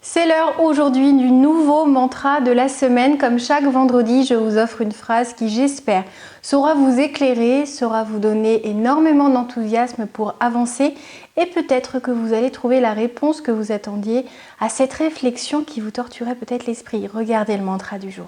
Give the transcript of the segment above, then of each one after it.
C'est l'heure aujourd'hui du nouveau mantra de la semaine. Comme chaque vendredi, je vous offre une phrase qui, j'espère, saura vous éclairer, saura vous donner énormément d'enthousiasme pour avancer et peut-être que vous allez trouver la réponse que vous attendiez à cette réflexion qui vous torturait peut-être l'esprit. Regardez le mantra du jour.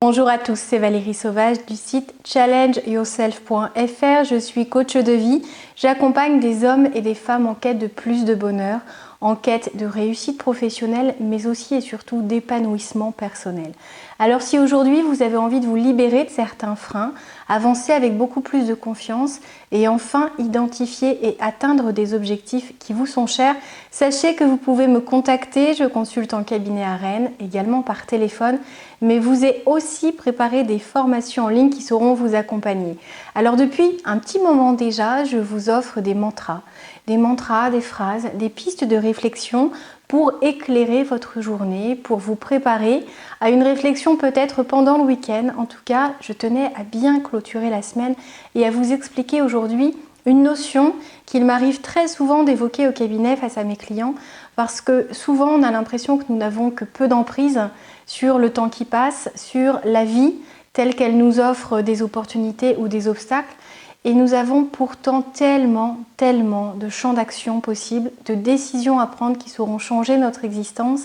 Bonjour à tous, c'est Valérie Sauvage du site challengeyourself.fr. Je suis coach de vie. J'accompagne des hommes et des femmes en quête de plus de bonheur, en quête de réussite professionnelle, mais aussi et surtout d'épanouissement personnel. Alors si aujourd'hui vous avez envie de vous libérer de certains freins, avancer avec beaucoup plus de confiance et enfin identifier et atteindre des objectifs qui vous sont chers, sachez que vous pouvez me contacter. Je consulte en cabinet à Rennes, également par téléphone, mais vous ai aussi préparé des formations en ligne qui sauront vous accompagner. Alors depuis un petit moment déjà, je vous offre des mantras, des phrases, des pistes de réflexion pour éclairer votre journée, pour vous préparer à une réflexion peut-être pendant le week-end. En tout cas, je tenais à bien clôturer la semaine et à vous expliquer aujourd'hui une notion qu'il m'arrive très souvent d'évoquer au cabinet face à mes clients, parce que souvent on a l'impression que nous n'avons que peu d'emprise sur le temps qui passe, sur la vie telle qu'elle nous offre des opportunités ou des obstacles. Et nous avons pourtant tellement de champs d'action possibles, de décisions à prendre qui sauront changer notre existence,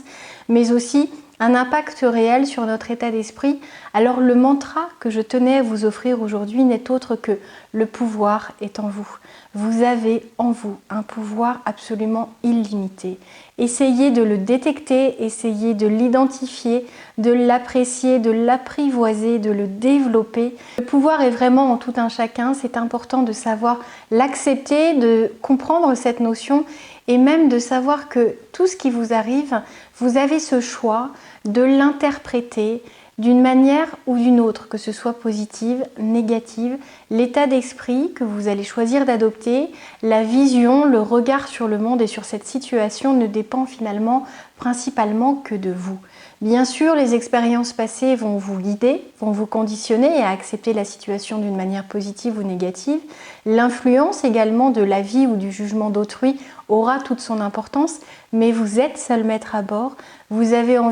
mais aussi un impact réel sur notre état d'esprit. Alors le mantra que je tenais à vous offrir aujourd'hui n'est autre que le pouvoir est en vous. Vous avez en vous un pouvoir absolument illimité. Essayez de le détecter, essayez de l'identifier, de l'apprécier, de l'apprivoiser, de le développer. Le pouvoir est vraiment en tout un chacun. C'est important de savoir l'accepter, de comprendre cette notion et même de savoir que tout ce qui vous arrive, vous avez ce choix de l'interpréter d'une manière ou d'une autre, que ce soit positive, négative, l'état d'esprit que vous allez choisir d'adopter, la vision, le regard sur le monde et sur cette situation ne dépend finalement principalement que de vous. Bien sûr, les expériences passées vont vous guider, vont vous conditionner à accepter la situation d'une manière positive ou négative. L'influence également de la vie ou du jugement d'autrui aura toute son importance, mais vous êtes seul maître à bord, vous avez en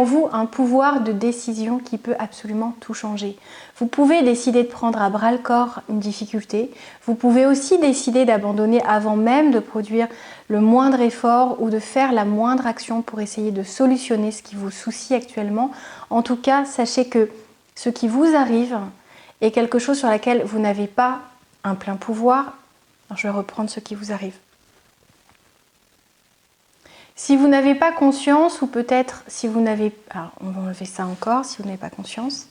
vous un pouvoir de décision qui peut absolument tout changer. Vous pouvez décider de prendre à bras le corps une difficulté. Vous pouvez aussi décider d'abandonner avant même de produire le moindre effort ou de faire la moindre action pour essayer de solutionner ce qui vous soucie actuellement. En tout cas, sachez que ce qui vous arrive est quelque chose sur lequel vous n'avez pas un plein pouvoir. Alors, je vais reprendre ce qui vous arrive. Si vous n'avez pas conscience, ou peut-être si vous n'avez... Alors, on va enlever ça encore, si vous n'avez pas conscience.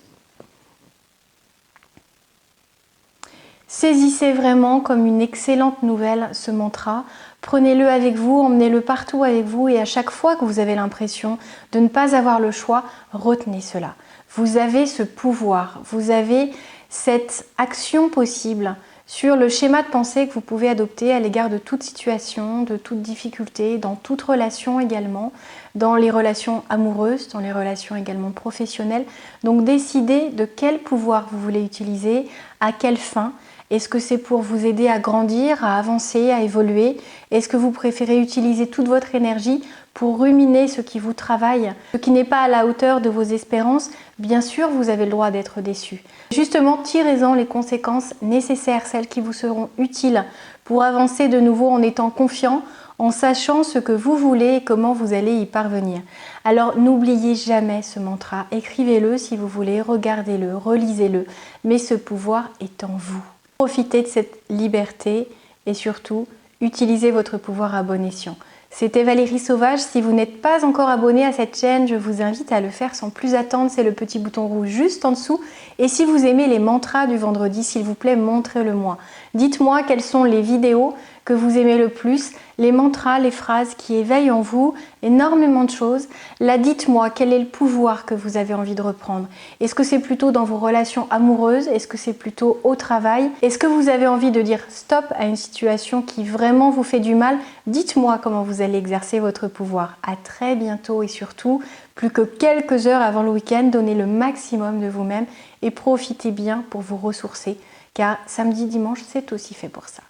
Saisissez vraiment comme une excellente nouvelle ce mantra. Prenez-le avec vous, emmenez-le partout avec vous et à chaque fois que vous avez l'impression de ne pas avoir le choix, retenez cela. Vous avez ce pouvoir, vous avez cette action possible sur le schéma de pensée que vous pouvez adopter à l'égard de toute situation, de toute difficulté, dans toute relation également, dans les relations amoureuses, dans les relations également professionnelles. Donc décidez de quel pouvoir vous voulez utiliser, à quelle fin. Est-ce que c'est pour vous aider à grandir, à avancer, à évoluer? Est-ce que vous préférez utiliser toute votre énergie pour ruminer ce qui vous travaille, ce qui n'est pas à la hauteur de vos espérances? Bien sûr, vous avez le droit d'être déçu. Justement, tirez-en les conséquences nécessaires, celles qui vous seront utiles pour avancer de nouveau en étant confiant, en sachant ce que vous voulez et comment vous allez y parvenir. Alors n'oubliez jamais ce mantra, écrivez-le si vous voulez, regardez-le, relisez-le, mais ce pouvoir est en vous. Profitez de cette liberté et surtout, utilisez votre pouvoir à bon escient. C'était Valérie Sauvage. Si vous n'êtes pas encore abonné à cette chaîne, je vous invite à le faire sans plus attendre. C'est le petit bouton rouge juste en dessous. Et si vous aimez les mantras du vendredi, s'il vous plaît, montrez-le moi. Dites-moi quelles sont les vidéos que vous aimez le plus, les mantras, les phrases qui éveillent en vous énormément de choses. Là, dites-moi quel est le pouvoir que vous avez envie de reprendre. Est-ce que c'est plutôt dans vos relations amoureuses? Est-ce que c'est plutôt au travail? Est-ce que vous avez envie de dire stop à une situation qui vraiment vous fait du mal? Dites-moi comment vous allez exercer votre pouvoir. À très bientôt et surtout, plus que quelques heures avant le week-end, donnez le maximum de vous-même et profitez bien pour vous ressourcer car samedi, dimanche, c'est aussi fait pour ça.